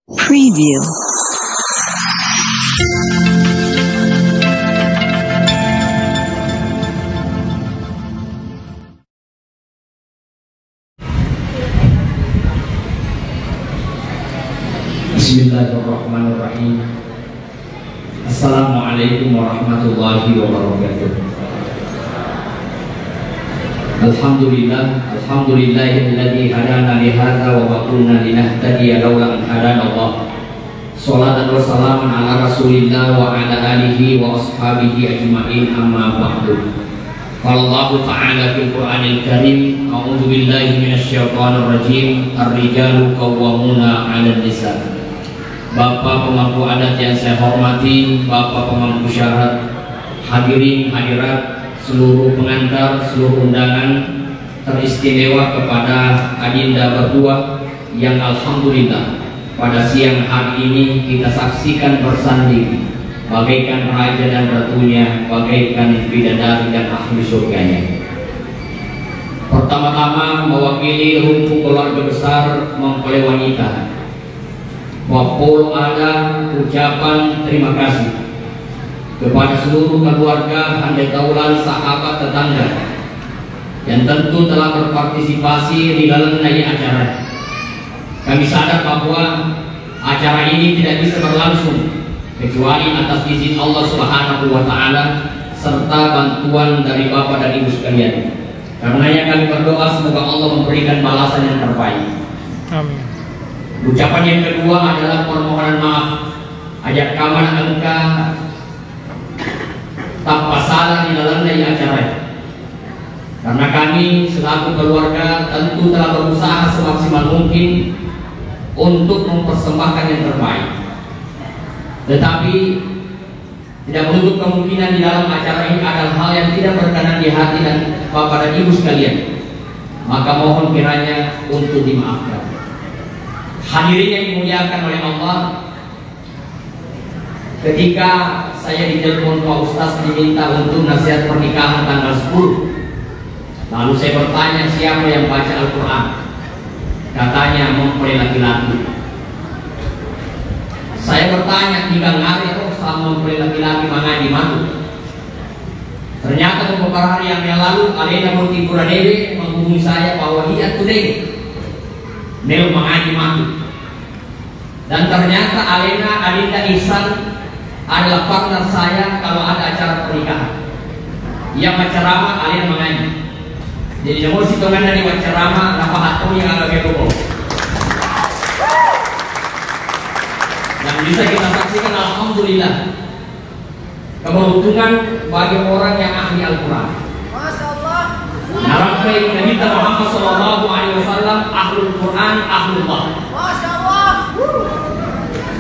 Preview. Bismillahirrahmanirrahim. Assalamualaikum warahmatullahi wabarakatuh. Alhamdulillahilladzi hadana li hadza wa ma kunna linahtadiya laula an hadana Allah. Shalatan wa salaman ala Rasulillah wa ala alihi wa ashabihi ajma'in, amma ba'du. Qala Allah ta'ala fil Qur'anil Karim, a'udzu billahi minasyaitonir rajim. Ar-rijalu qawwamuna 'alan nisa. Bapak pemangku adat yang saya hormati, Bapak pemangku syarat, hadirin hadirat, seluruh pengantar, seluruh undangan, teristimewa kepada adinda berdua yang alhamdulillah pada siang hari ini kita saksikan bersanding bagaikan raja dan ratunya, bagaikan bidadari dan ahli surganya. Pertama-tama mewakili rumpun keluarga besar mempelai wanita, wapul ada ucapan terima kasih kepada seluruh keluarga, handai taulan, sahabat, tetangga yang tentu telah berpartisipasi di dalam acara. Kami sadar bahwa acara ini tidak bisa berlangsung kecuali atas izin Allah Subhanahu wa Ta'ala serta bantuan dari Bapak dan Ibu sekalian. Karenanya kami berdoa semoga Allah memberikan balasan yang terbaik. Amin. Ucapan yang kedua adalah permohonan maaf ajak kamar angka tanpa salah di dalam acara. Karena kami selaku keluarga tentu telah berusaha semaksimal mungkin untuk mempersembahkan yang terbaik. Tetapi tidak menutup kemungkinan di dalam acara ini adalah hal yang tidak berkenan di hati dan Bapak dan Ibu sekalian. Maka mohon kiranya untuk dimaafkan. Hadirin yang dimuliakan oleh Allah, ketika saya ditelepon Pak Ustaz diminta untuk nasihat pernikahan tanggal 10, lalu saya bertanya siapa yang baca Al-Quran. Katanya mempelai laki-laki. Saya bertanya 3 hari sama mempelai laki-laki mengaji malu. Ternyata beberapa hari yang lalu Alena Murti Puradewi menghubungi saya bahwa dia today Nel mengaji malu. Dan ternyata Adinda Ihsan adalah partner saya kalau ada acara pernikahan. Yang berceramah Alena mengaji. Jadi nomor sitongan dari berceramah dapat hatu yang agak kepo. Dan bisa kita saksikan alhamdulillah keberuntungan bagi orang yang ahli Al-Quran. Masya Allah. Nabi Nabi Muhammad SAW ahlul Quran, ahlullah. Masya Allah.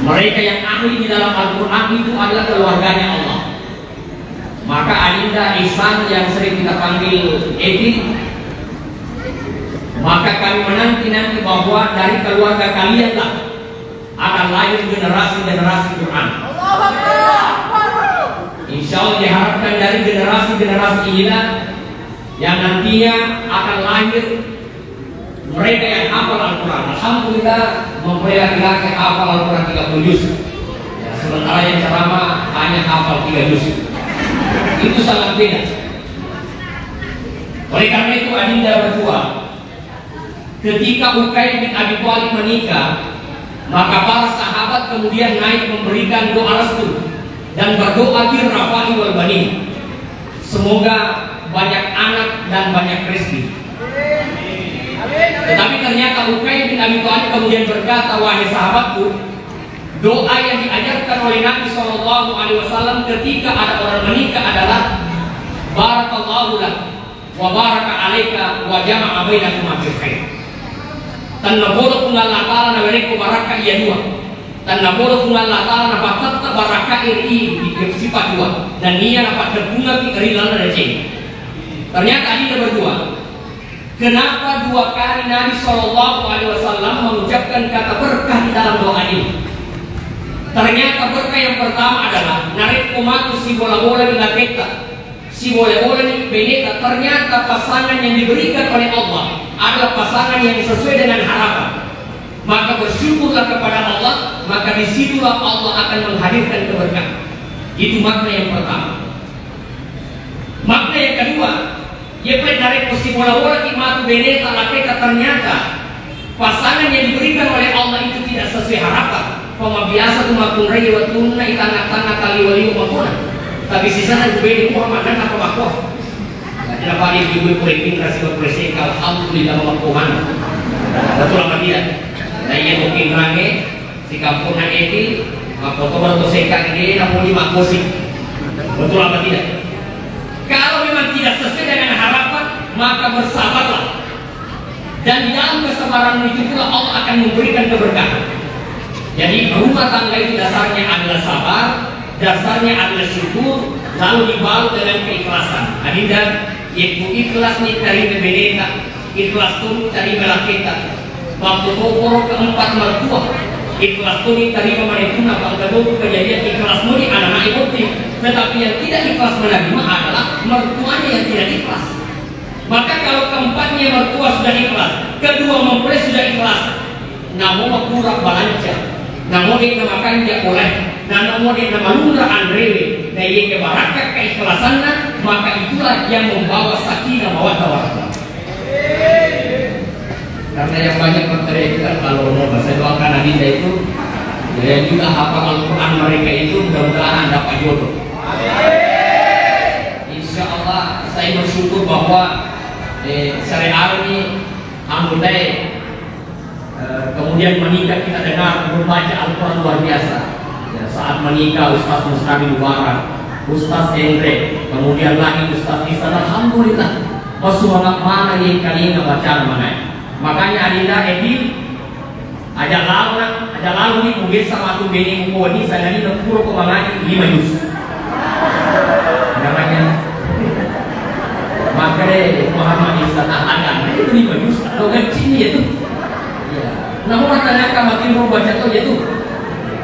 Mereka yang ahli di dalam Al-Quran itu adalah keluarganya Allah. Maka Adinda Ihsan yang sering kita panggil Edi, maka kami menanti bahwa dari keluarga kalian lah akan lahir generasi-generasi Quran. Insya Allah diharapkan dari generasi-generasi inilah yang nantinya akan lahir mereka yang hafal Al-Quran. Alhamdulillah mempelai laki-laki hafal Al-Quran 30 juz. Ya, sementara yang ceramah hanya hafal 3 juz. Itu sangat beda. Oleh karena itu Adinda berdua, ketika Uqayyim bin Abi Thalib menikah, maka para sahabat kemudian naik memberikan doa restu dan berdoa birrafa'i wal banin. Semoga banyak anak dan banyak rezeki. Tetapi ternyata Uqayyim bin Abi Thalib kemudian berkata, wahai sahabatku, doa yang diajarkan oleh Nabi SAW ketika ada orang menikah adalah barakallahu lak wa baraka alaika wa jama'a bainakum fil khair. Tanaboro kung Allah Ta'ala na balik ko baraka iya dua. Tanaboro kung Allah Ta'ala na bakat baraka iri sifat dua. Dan niya na pagkabunga kikarilan na rajin. Ternyata ini berdua. Kenapa 2 kali Nabi SAW mengucapkan kata berkah di dalam doa ini? Ternyata berkah yang pertama adalah narik umatu si bola-bola di laketa, si bola-bola di beneta. Ternyata pasangan yang diberikan oleh Allah adalah pasangan yang sesuai dengan harapan. maka bersyukurlah kepada Allah, maka disitulah Allah akan menghadirkan keberkahan. Itu makna yang pertama. Makna yang kedua, ya dari bola matu beneta lakeka, ternyata pasangan yang diberikan oleh Allah itu tidak sesuai harapan. Pema biasa tu makun raya watuna itana-tana kali wali makuna. Tapi sisanya itu beda Muhammad dan apa makwa. Tidak paling ibu politik kasih berpresiden alhamdulillah memakuman. Betul apa tidak? Nah ia mungkin range si kampungnya itu foto baru sekat ini namun lima musik. Betul apa tidak? Kalau memang tidak sesuai dengan harapan, maka bersabarlah. Dan di dalam kesabaran itu pula Allah akan memberikan keberkahan. Jadi rumah tangga itu dasarnya adalah sabar, dasarnya adalah syukur, lalu dibalut dengan keikhlasan. Adinda, yaitu ikhlas nih dari bebeneta, ikhlas tuh dari melakita. Waktu kokoro keempat mertua, ikhlas tuh dari pemerintah. Waktu itu kejadian ikhlas muni anak-anak ibu. Tetapi yang tidak ikhlas menerima adalah mertuanya yang tidak ikhlas. Maka kalau keempatnya mertua sudah ikhlas, kedua mempelai sudah ikhlas, namun kurang balanja, namun dia makan dia oleh, namun dia malungra andrewe, dan ia kebarakah keikhlasannya, maka itulah yang membawa sakinah mawaddah warahmah. Karena yang banyak materi itu kan kalau mau saya doakan adinda itu, ya juga hafal Al-Quran mereka itu mudah-mudahan dapat jodoh. Insya Allah saya bersyukur bahwa syariat ini alhamdulillah kemudian menikah kita dengar membaca Al-Quran luar biasa. Ya, saat menikah Ustaz Mustami Mubarak, Ustaz Endre, kemudian lagi Ustaz Isan, alhamdulillah. Masuk mana yang kalian baca mana? Makanya adinda edil aja lalu nih mungkin sama tuh bini muka ini saya ini pura kemangaji 5 juz. Namanya maka deh Muhammad Isan ada itu 5 juz atau kecil itu. Namun ternyata makin baca tuh itu.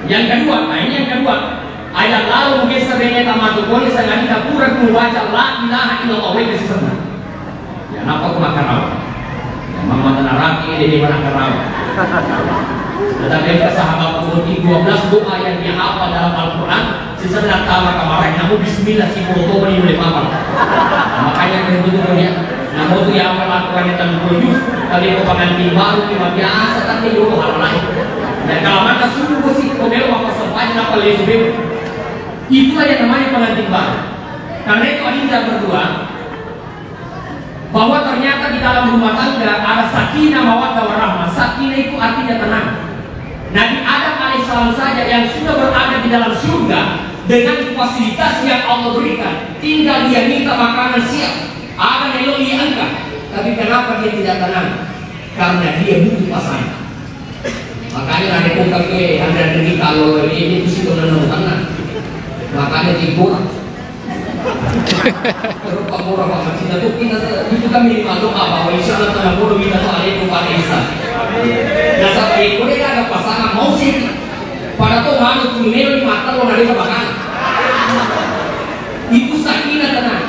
Yang kedua, nah ini yang kedua. Ayat lalu mungkin sebenarnya tamat boleh saya nggak pura membaca la ilaha illallah wa sesama. Ya, kenapa aku makan rawa? Ya, mama tenaraki di mana rawa. Tetapi sahabat Qur'an 12 doa yang dia hafal dalam Al-Quran, sisa datang kemarin, namun Bismillah si foto ini boleh hafal. Makanya begitu dia. Namun itu yang Al-Quran yang terjus, tadi pengantin baru cuma biasa, tapi itu hal lain. Dan kalau mana sungguh sih, kalau apa sempatnya apa lesbian, itulah yang namanya pengantin baru. Karena itu adinda berdua, bahwa ternyata di dalam rumah tangga ada sakinah mawaddah warahmah. Sakinah itu artinya tenang. Nabi Adam alaihissalam saja yang sudah berada di dalam surga dengan fasilitas yang Allah berikan, tinggal dia minta makanan siap, ada melodi angkat, tapi kenapa dia tidak tenang? Karena dia butuh pasangan. Makanya ada bukan ke anda demi kalau ini itu sih tenang. Makanya tidur. Terus Pak Murah Pak Masjid itu kami minimal doa bahwa insya Allah tenang bodoh kita tuh ada kepada Isa. Nah sampai mereka ada pasangan mau sih, pada tuh manut kumelo di mata lo nari kebakan. Itu sakinah tenang.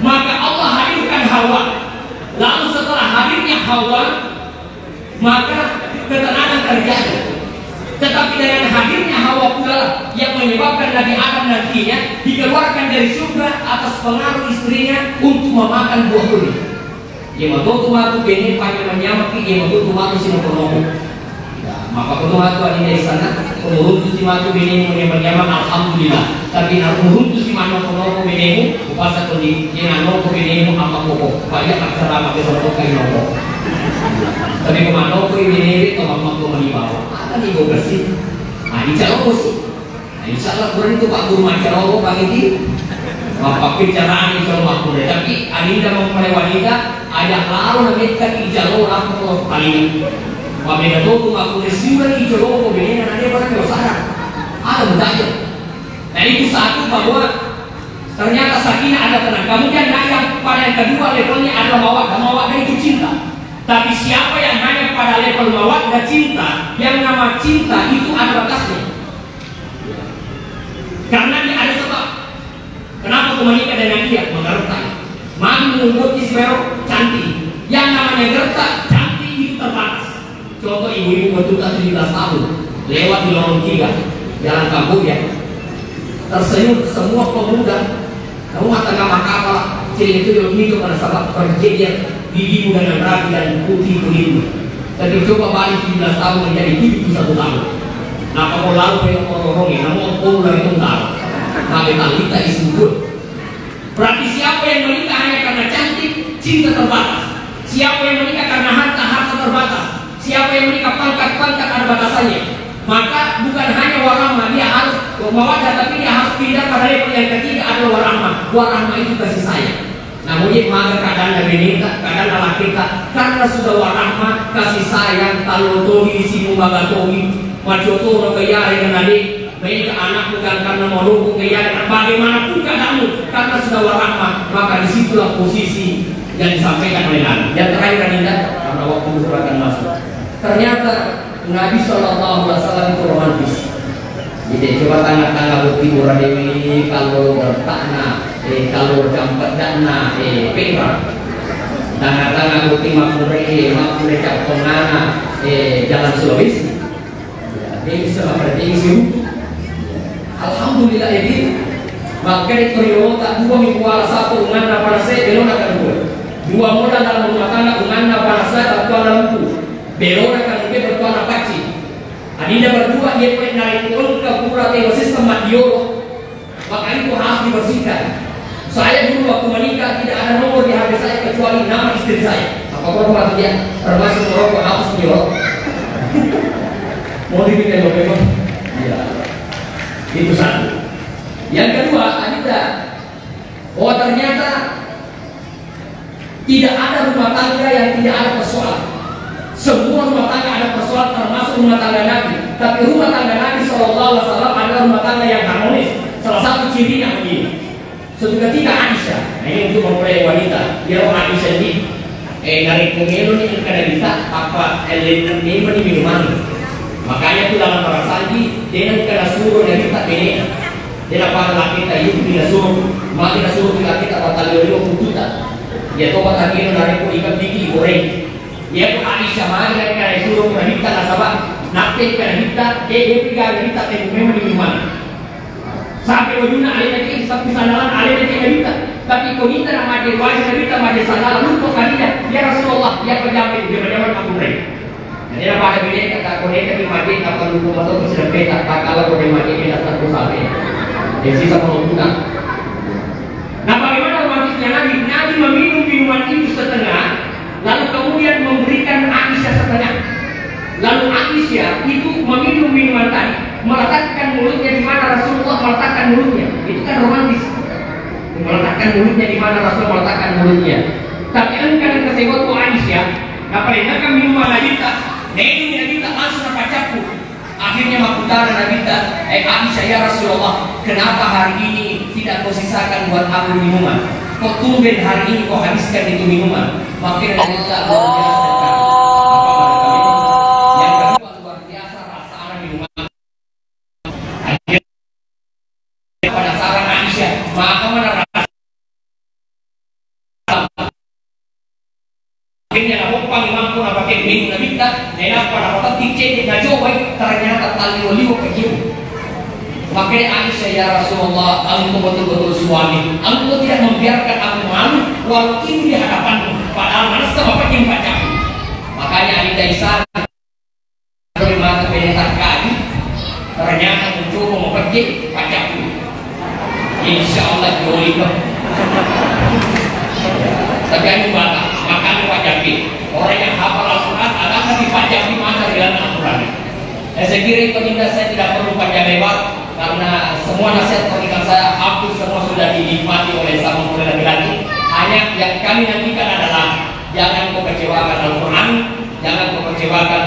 Maka Allah hadirkan Hawa. Lalu setelah hadirnya Hawa, maka ketenangan terjadi. Tetapi dengan hadirnya Hawa pula yang menyebabkan Nabi Adam nantinya dikeluarkan dari surga atas pengaruh istrinya untuk memakan buah duri. Ia matu matu bini pakai menyamaki, ia matu matu si nopo. Maka matu ada di sana, menurut si matu bini menyamak alhamdulillah. Tapi menurut si matu nopo bini upasa kundi, yang nopo bini apa koko, banyak acara pakai nopo kain nopo. Tapi kemana aku ini itu mampu menimba. Apa nih gue bersih? Nah ini calon sih. Nah insya Allah kurang itu Pak Guru Macarowo Pak ini. Bapak bicaraan itu waktu deh. Tapi adinda mempelai wanita ada lalu nanti kan ijalo apa tuh kali. Pabeda tuh aku resimen ijalo kok begini nanti orang yang salah. Ada mudahnya. Nah itu satu bahwa ternyata sakinah ada tenang. Kemudian yang pada yang kedua levelnya adalah mawaddah itu cinta. Tapi siapa yang hanya pada level mawaddah cinta, yang nama cinta itu ada batasnya. Karena dia ada sebab. Kenapa aku menikah dengan dia? Mengerti. Mami mengumpul si cantik. Yang namanya gertak cantik itu terbatas. contoh ibu-ibu bertuta 17 tahun lewat di lorong 3 Jalan Kamboja, tersenyum semua pemuda. Kamu tengah makapa ciri itu yang hidup pada saat perjanjian gigimu dengan rapi dan putih kulitmu. Tapi coba balik 17 tahun menjadi 71 tahun. Nah kamu lalu yang orang-orang namun orang itu tahu. Bagaimana kita disebut. Berarti siapa yang menikah hanya karena cantik, cinta terbatas. Siapa yang menikah karena harta, harta terbatas. Siapa yang menikah pangkat, pangkat ada batasannya. Maka bukan hanya warahmah, dia harus mawaddah, tapi dia harus pindah pada level yang ketiga adalah warahmah. Warahmah itu kasih sayang. Namun dia maga kadang benita, kadang ala kita karena sudah warahmah, kasih sayang, talotohi, simu magatohi, macotoro kaya dengan adik. Mereka anak bukan karena menunggu keyakinan bagaimanapun keadaanmu karena sudah warahmah, maka disitulah posisi yang disampaikan oleh Nabi. Yang terakhir Anda, karena waktu akan masuk. Ternyata Nabi SAW itu romantis. Jadi coba tangga-tangga bukti murah dewi kalau bertakna, kalau jampat dana, perak. Tangga-tangga bukti makmure cap pengana, jalan Sulawesi. Dia bisa berdiri. Alhamdulillah ini maka itu tak dua minggu satu ungan pada saya belum akan dua modal dalam rumah tangga ungan pada saya bertuan lampu belum akan mungkin bertuan paci. Adinda berdua dia pernah naik turun ke pura tewa sistem madiolo, maka itu harus dibersihkan. Saya dulu waktu menikah tidak ada nomor di HP saya kecuali nama istri saya. Apapun rumah dia termasuk merokok hapus diolok. Mau dibikin bagaimana? Ya. Itu satu. Yang kedua, ada oh ternyata tidak ada rumah tangga yang tidak ada persoalan. Semua rumah tangga ada persoalan, termasuk rumah tangga Nabi. Tapi rumah tangga Nabi SAW adalah rumah tangga yang harmonis. Salah satu cirinya begini. Suatu ketika Aisyah, nah ini untuk mempelai wanita, dia Aisyah ini dari pengelo ini kada bisa apa elemen ini minuman. Makanya itu dalam para salji dia kena suruh dari kita ini. Dia apa laki kita itu tidak suruh, malah tidak suruh kita batalio pututa. Dia tobat lagi dari pun ikat tinggi goreng. Dia pun Aisyah mari kena suruh kena kita nasabah. Nakte kena kita, dia tiga kita temu memang di mana. Sampai ujungnya alih lagi sampai sanalan alih lagi kita. Tapi kau kita nama dia wajib kita majlis sanalan untuk kalian. Ya Rasulullah, ya penjamin dia penjamin aku mereka. Jadi apa ada beda kata konek di mati apa lupa atau sudah beda kalau konek mati ini datang ke sana. Yang sisa menentukan. Nah bagaimana romantisnya Nabi? Nabi meminum minuman itu setengah, lalu kemudian memberikan Aisyah setengah. Lalu Aisyah itu meminum minuman tadi, meletakkan mulutnya di mana Rasulullah meletakkan mulutnya. Itu kan romantis. Meletakkan mulutnya di mana Rasulullah meletakkan mulutnya. Tapi engkau kesewot Aisyah, apalagi kan minuman kita. Ini Nabi tak langsung pacarku. Akhirnya makutara Nabi tak Aisyah ya Rasulullah, kenapa hari ini tidak kau sisakan buat aku minuman? Kau tumben hari ini kau habiskan itu minuman. Makin Nabi tak luar biasa. Yang kedua luar biasa rasa ada minuman. Akhirnya pada saran Aisyah, maka mana rasa? Akhirnya aku panggil mampu pakai minggu Nabi tak. Enak pada waktu ticet dia coba ternyata tali olivo kecil. Makanya Aisyah ya Rasulullah, engkau betul-betul suami. Engkau tidak membiarkan aku malu walau ini di hadapanmu. Padahal mana sama pakai pacarku. Makanya Adinda Isa terima kebenaran kali. Ternyata mencoba mempergi pacarku. Insya Allah olivo. Tapi aku batal. Makanya wajar orang yang hafal Al-Quran adalah dipajang di masa dalam Al-Quran. Saya kira itu saya tidak perlu panjang lebar karena semua nasihat pernikahan saya hampir semua sudah dinikmati oleh sama muda laki-laki. Hanya yang kami nantikan adalah jangan kau kecewakan Al-Quran, jangan kau kecewakan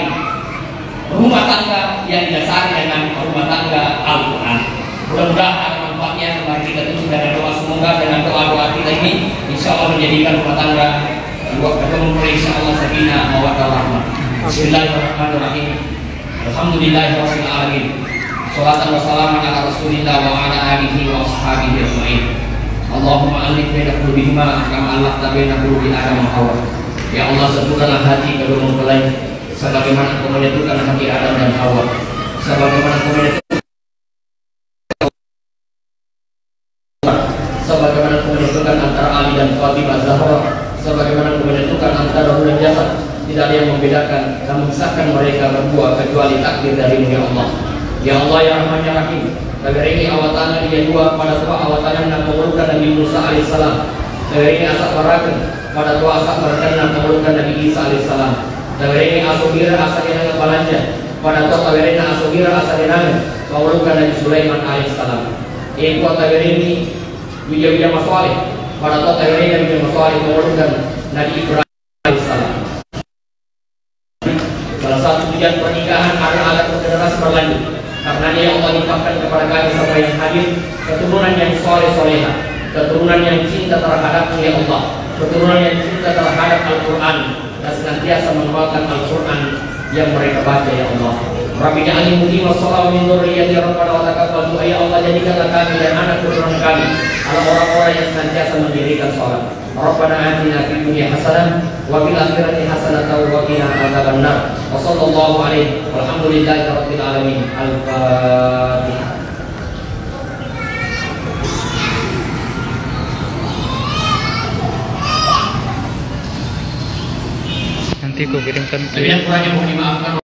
rumah tangga yang didasari dengan rumah tangga Al-Quran. Mudah-mudahan ada manfaatnya. Mari kita tutup dengan doa, semoga dengan doa-doa kita ini insya Allah menjadikan rumah tangga insyaallah sakinah mawaddah warahmah. Bismillahirrahmanirrahim. Alhamdulillahirabbil alamin. Shalatan wa salaman ala Rasulillah wa ala alihi wa ashabihi ajmain. Allahumma alif baina qulubihima kama allafta baina qulubi Adam wa Hawa. Ya Allah, satukanlah hati kedua mempelai sebagaimana Engkau menyatukan hati Adam dan Hawa, sebagaimana Engkau menyatukan antara Ali dan Fatimah Zahra, sebagaimana Engkau menyatukan antara ruh dan jasad. Tidak ada yang membedakan dan memisahkan mereka berdua kecuali takdir dari Ya Allah. Ya Allah ya Rahman ya Rahim, bagaimana awatana dia dua pada tua awatana dan mengurukan Nabi Musa alaihissalam, bagaimana asap barakan pada tua asap barakan dan mengurukan Nabi Isa alaihissalam, bagaimana asubira asalina balanja pada tua bagaimana asubira asalina mengurukan Nabi Sulaiman alaihissalam. Ini kuat bagaimana bija masalih pada tua bagaimana bija masalih mengurukan Nabi Ibrahim alaihissalam. Salah satu tujuan pernikahan adalah agar generasi berlanjut. Karena dia Allah limpahkan kepada kami semua yang hadir keturunan yang soleh-soleha, keturunan yang cinta terhadap Ya Allah, keturunan yang cinta terhadap Al-Quran dan senantiasa mengamalkan Al-Quran yang mereka baca Ya Allah. Rabbi ja'alni muqima shalah min dzurriyyati rabbana wa taqabbal du'a. Ya Allah, jadikanlah kami dan anak keturunan kami adalah orang-orang yang senantiasa mendirikan salat. Rabbana atina fid dunya hasanah wa fil akhirati hasanah wa qina adzabannar. Wa sallallahu alaihi walhamdulillahi rabbil alamin. Al-Fatihah. Nanti ku kirimkan. Lebih kurangnya mohon dimaafkan.